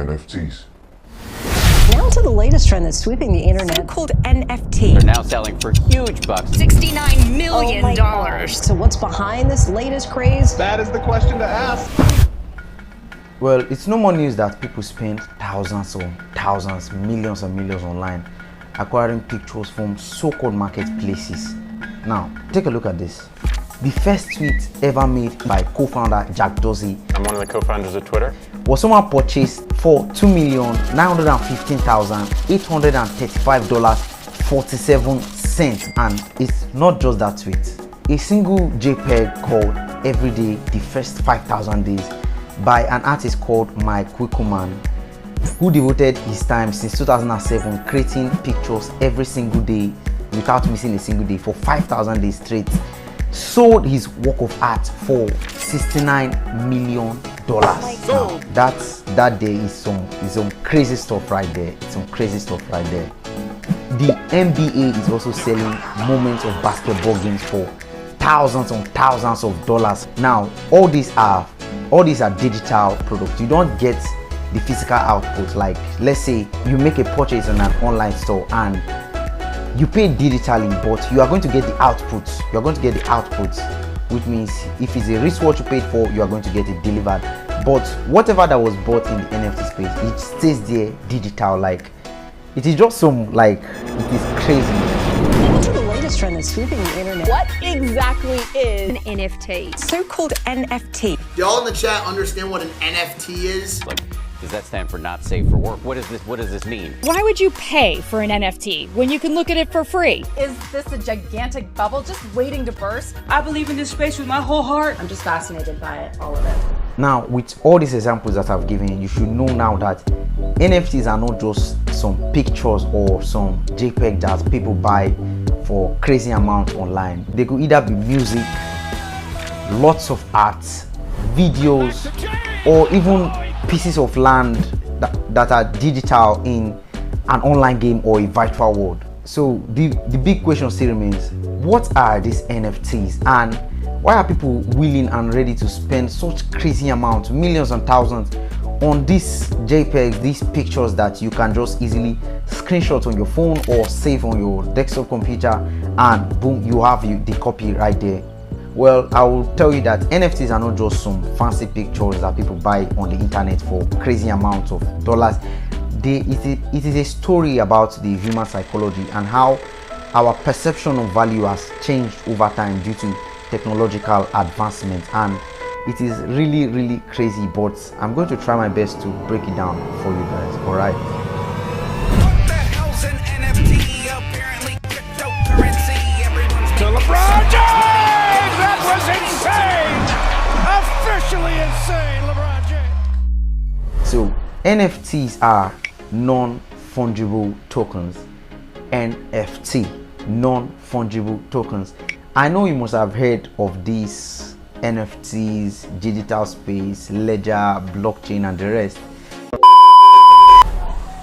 NFTs. Now to the latest trend that's sweeping the internet. So-called NFTs. They're now selling for huge bucks. $69 million. Oh my gosh. So what's behind this latest craze? That is the question to ask. Well, it's no more news that people spend thousands on thousands, millions and millions online acquiring pictures from so-called marketplaces. Now, take a look at this. The first tweet ever made by co-founder Jack Dorsey. I'm one of the co-founders of Twitter. Was someone purchased for $2,915,835.47, and it's not just that tweet. A single JPEG called Everyday the First 5,000 Days by an artist called Mike Wickelman, who devoted his time since 2007 creating pictures every single day without missing a single day for 5,000 days straight, sold his work of art for $69 million. Now, that day is some crazy stuff right there. It's some crazy stuff right there. The NBA is also selling moments of basketball games for thousands and thousands of dollars. Now, all these are digital products. You don't get the physical output. Like, let's say you make a purchase on an online store and you pay digitally, but you are going to get the outputs. You are going to get the outputs, which means if it's a wristwatch you paid for, you are going to get it delivered. But whatever that was bought in the NFT space, it stays there digital. Like, it is just some, like, it is crazy. Now to the latest trend that's sweeping the internet. What exactly is an NFT? So-called NFT. Y'all in the chat understand what an NFT is? Like, does that stand for not safe for work? What does this mean? Why would you pay for an NFT when you can look at it for free? Is this a gigantic bubble just waiting to burst? I believe in this space with my whole heart. I'm just fascinated by it, all of it. Now, with all these examples that I've given, you should know now that NFTs are not just some pictures or some JPEG that people buy for crazy amounts online. They could either be music, lots of art, videos, or even pieces of land that are digital in an online game or a virtual world. So the big question still remains, what are these NFTs and why are people willing and ready to spend such crazy amounts, millions and thousands, on these JPEGs, these pictures that you can just easily screenshot on your phone or save on your desktop computer, and boom, you have the copy right there? Well, I will tell you that NFTs are not just some fancy pictures that people buy on the internet for crazy amounts of dollars. It is a story about the human psychology and how our perception of value has changed over time due to technological advancement, and it is really, really crazy, but I'm going to try my best to break it down for you guys. All right. What the hell's an NFT? Apparently cryptocurrency. Everyone's to LeBron James. That was insane. Officially insane, LeBron James. So NFTs are non-fungible tokens. NFT, non-fungible tokens. I know you must have heard of these NFTs, digital space, ledger, blockchain, and the rest.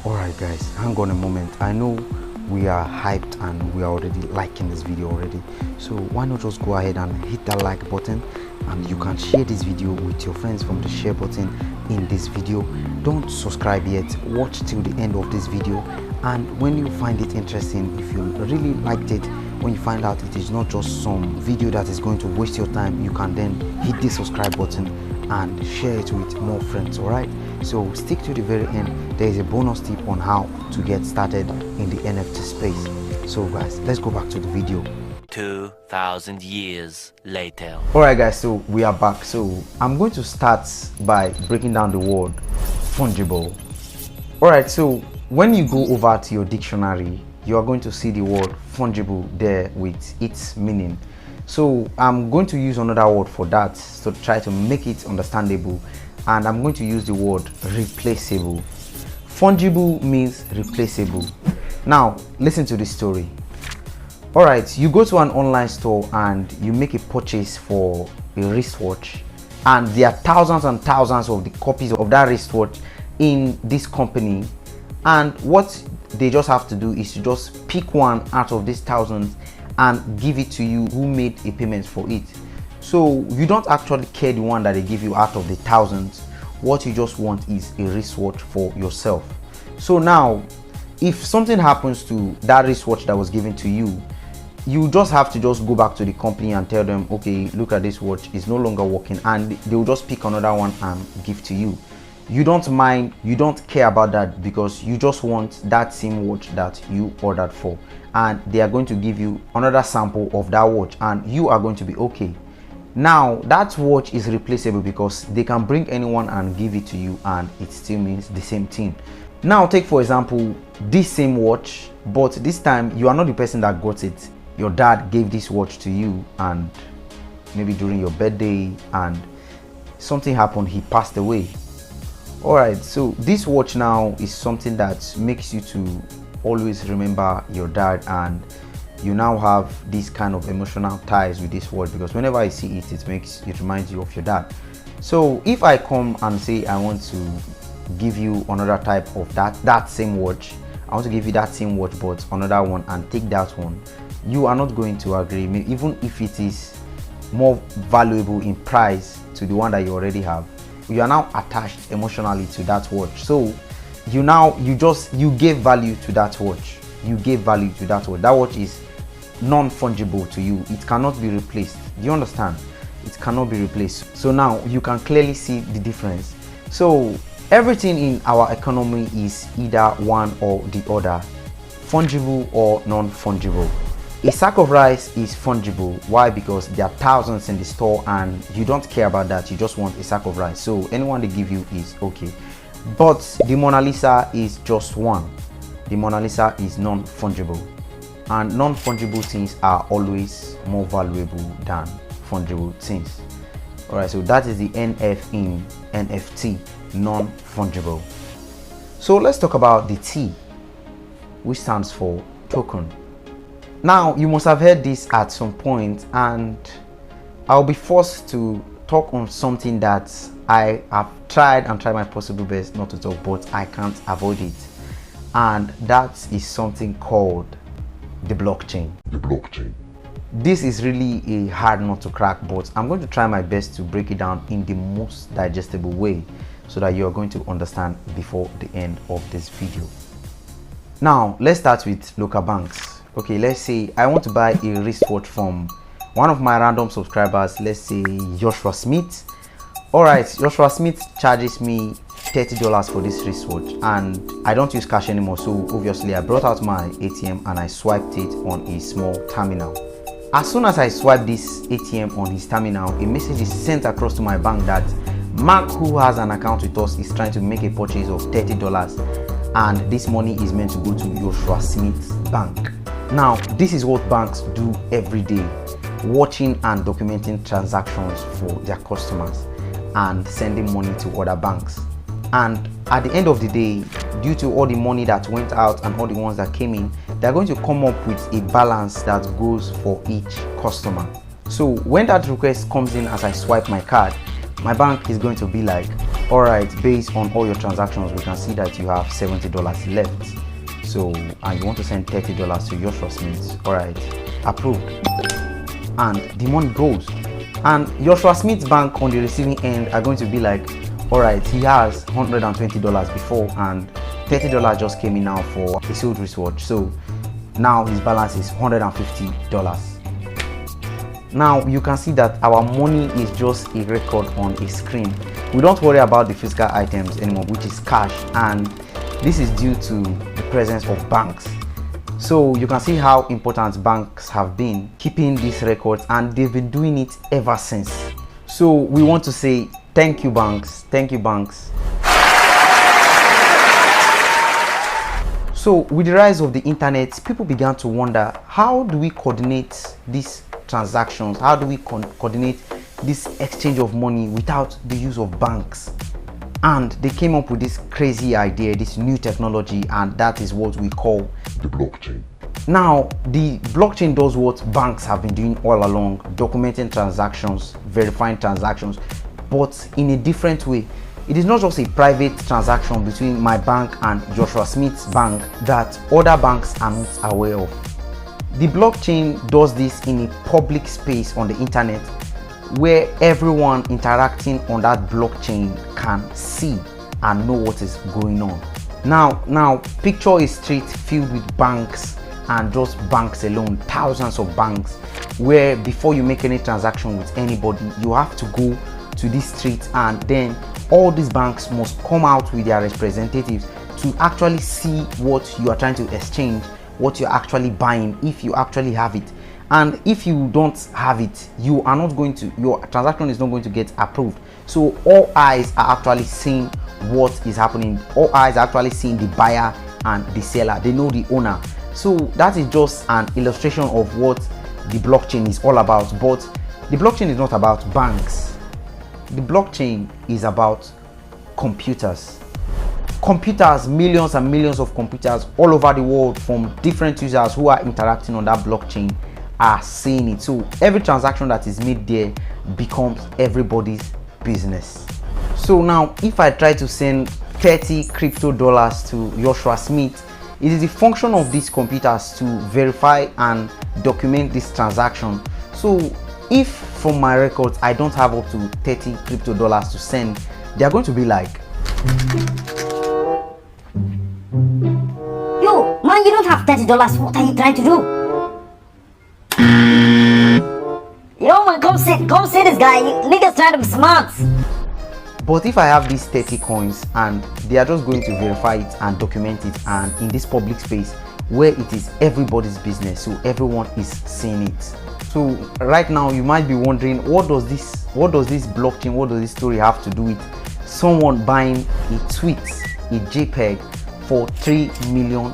Alright guys, hang on a moment. I know we are hyped and we are already liking this video already. So why not just go ahead and hit that like button, and you can share this video with your friends from the share button in this video. Don't subscribe yet, watch till the end of this video, and when you find it interesting, if you really liked it, when you find out it is not just some video that is going to waste your time, you can then hit the subscribe button and share it with more friends. All right, so stick to the very end. There is a bonus tip on how to get started in the NFT space. So guys, let's go back to the video. 2,000 years later. All right guys, so we are back. So I'm going to start by breaking down the word fungible. All right, so when you go over to your dictionary, you are going to see the word fungible there with its meaning. So I'm going to use another word for that to try to make it understandable, and I'm going to use the word replaceable. Fungible means replaceable. Now listen to this story. All right, you go to an online store and you make a purchase for a wristwatch, and there are thousands and thousands of the copies of that wristwatch in this company, and what they just have to do is to just pick one out of these thousands and give it to you who made a payment for it. So you don't actually care the one that they give you out of the thousands. what you just want is a wristwatch for yourself. So now if something happens to that wristwatch that was given to you, you just have to just go back to the company and tell them, okay, look at this watch, it's no longer working, and they will just pick another one and give to you. You don't mind, you don't care about that, because you just want that same watch that you ordered for, and they are going to give you another sample of that watch and you are going to be okay. Now that watch is replaceable because they can bring anyone and give it to you and it still means the same thing. Now take for example this same watch, but this time you are not the person that got it. Your dad gave this watch to you, and maybe during your birthday, and something happened, he passed away. All right, so this watch now is something that makes you to always remember your dad, and you now have this kind of emotional ties with this watch, because whenever I see it, it reminds you of your dad. So if I come and say I want to give you another type of that same watch, I want to give you that same watch but another one, and take that one, you are not going to agree, even if it is more valuable in price to the one that you already have. You are now attached emotionally to that watch, so you gave value to that watch. You gave value to that watch. That watch is non-fungible to you. It cannot be replaced. Do you understand? It cannot be replaced. So now you can clearly see the difference. So everything in our economy is either one or the other, fungible or non-fungible. A sack of rice is fungible. Why? Because there are thousands in the store and you don't care about that. You just want a sack of rice. So anyone they give you is okay. But the Mona Lisa is just one. The Mona Lisa is non-fungible. And non-fungible things are always more valuable than fungible things. Alright, so that is the NF in NFT, non-fungible. So let's talk about the T, which stands for token. Now you must have heard this at some point, and I'll be forced to talk on something that I have tried my possible best not to talk, but I can't avoid it, and that is something called the blockchain. This is really a hard nut to crack, but I'm going to try my best to break it down in the most digestible way so that you are going to understand before the end of this video. Now let's start with local banks. Okay, let's say I want to buy a wristwatch from one of my random subscribers, let's say Joshua Smith. All right, Joshua Smith charges me $30 for this wristwatch, and I don't use cash anymore, so obviously I brought out my ATM and I swiped it on a small terminal. As soon as I swipe this ATM on his terminal, a message is sent across to my bank that Mark, who has an account with us, is trying to make a purchase of $30, and this money is meant to go to Joshua Smith's bank. Now this is what banks do every day, watching and documenting transactions for their customers and sending money to other banks. And at the end of the day, due to all the money that went out and all the ones that came in, they're going to come up with a balance that goes for each customer. So when that request comes in as I swipe my card, my bank is going to be like, all right, based on all your transactions, we can see that you have $70 left. So, and you want to send $30 to Joshua Smith. All right, approved. And the money goes. And Joshua Smith's bank on the receiving end are going to be like, all right, he has $120 before, and $30 just came in now for a sold wristwatch. So now his balance is $150. Now you can see that our money is just a record on a screen. We don't worry about the physical items anymore, which is cash, and this is due to the presence of banks. So you can see how important banks have been keeping these records, and they've been doing it ever since. So we want to say thank you, banks. Thank you, banks. So with the rise of the internet, people began to wonder, how do we coordinate these transactions? How do we coordinate this exchange of money without the use of banks? And they came up with this crazy idea, this new technology, and that is what we call the blockchain. Now, the blockchain does what banks have been doing all along, documenting transactions, verifying transactions, but in a different way. It is not just a private transaction between my bank and Joshua Smith's bank that other banks are not aware of. The blockchain does this in a public space on the internet, where everyone interacting on that blockchain can see and know what is going on. Now picture a street filled with banks, and just banks alone, thousands of banks, where before you make any transaction with anybody, you have to go to this street, and then all these banks must come out with their representatives to actually see what you are trying to exchange, what you're actually buying, if you actually have it. And if you don't have it, you are not going to, your transaction is not going to get approved. So all eyes are actually seeing what is happening. All eyes are actually seeing the buyer and the seller. They know the owner. So that is just an illustration of what the blockchain is all about. But the blockchain is not about banks. The blockchain is about computers. Computers, millions and millions of computers all over the world from different users who are interacting on that blockchain are seeing it. So every transaction that is made there becomes everybody's business. So now if I try to send 30 crypto dollars to Joshua Smith, it is the function of these computers to verify and document this transaction. So if from my records I don't have up to 30 crypto dollars to send, they are going to be like, yo man, you don't have $30. What are you trying to do? Yo man, come see this guy. Niggas trying to be smart. But if I have these 30 coins and they are just going to verify it and document it, and in this public space where it is everybody's business, so everyone is seeing it. So right now you might be wondering, what does this blockchain, what does this story have to do with someone buying a tweet, a JPEG for $3 million,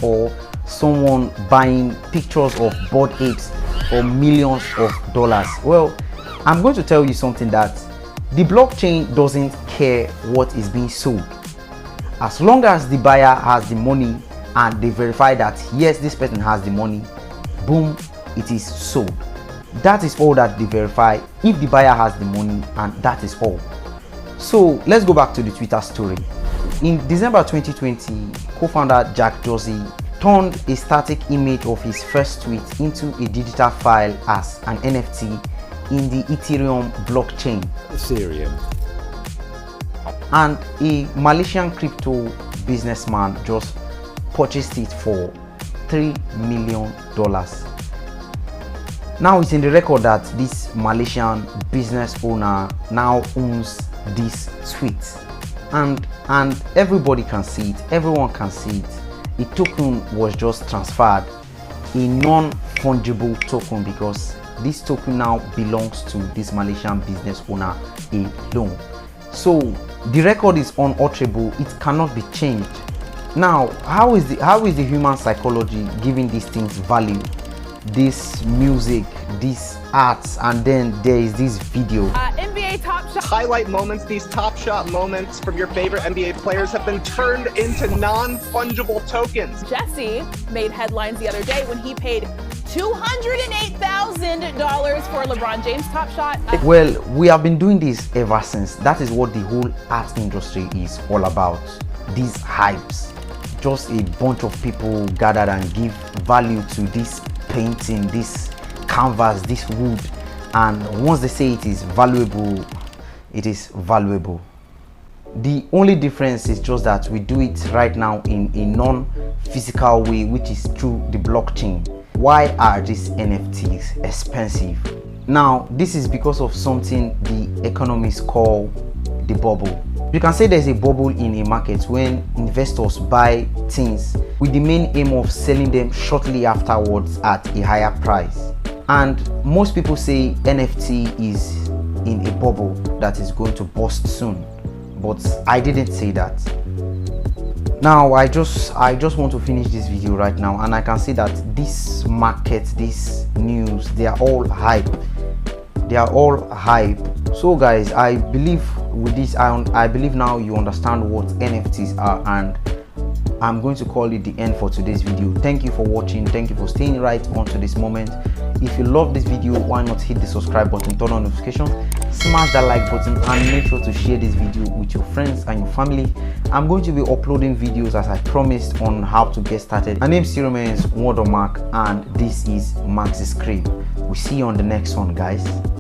or someone buying pictures of bored apes for millions of dollars? Well, I'm going to tell you something, that the blockchain doesn't care what is being sold. As long as the buyer has the money and they verify that yes, this person has the money, boom, it is sold. That is all that they verify, if the buyer has the money, and that is all. So let's go back to the Twitter story. In December 2020, co-founder Jack Dorsey turned a static image of his first tweet into a digital file as an NFT in the Ethereum blockchain. And a Malaysian crypto businessman just purchased it for $3 million. Now it's in the record that this Malaysian business owner now owns this tweet, and everybody can see it, everyone can see it. The token was just transferred, a non-fungible token, because this token now belongs to this Malaysian business owner alone. So the record is unalterable, it cannot be changed. Now how is the human psychology giving these things value? This music, this arts, and then there is this video. NBA Top Shot highlight moments, these Top Shot moments from your favorite NBA players have been turned into non-fungible tokens. Jesse made headlines the other day when he paid $208,000 for LeBron James Top Shot. Well, we have been doing this ever since. That is what the whole art industry is all about. These hypes, just a bunch of people gathered and give value to this painting, this canvas, this wood, and once they say it is valuable, it is valuable. The only difference is just that we do it right now in a non-physical way, which is through the blockchain. Why are these NFTs expensive? Now this is because of something the economists call the bubble. You can say there's a bubble in a market when investors buy things with the main aim of selling them shortly afterwards at a higher price. And most people say NFT is in a bubble that is going to burst soon, but I didn't say that. Now I just want to finish this video right now, and I can see that this market, this news, they are all hype. They are all hype. So guys, I believe with this, I believe now you understand what NFTs are, and I'm going to call it the end for today's video. Thank you for watching. Thank you for staying right on to this moment. If you love this video, why not hit the subscribe button, turn on notifications, smash that like button, and make sure to share this video with your friends and your family. I'm going to be uploading videos as I promised on how to get started. My name still remains Wonder Mark, and this is Max's Crib. We'll see you on the next one, guys.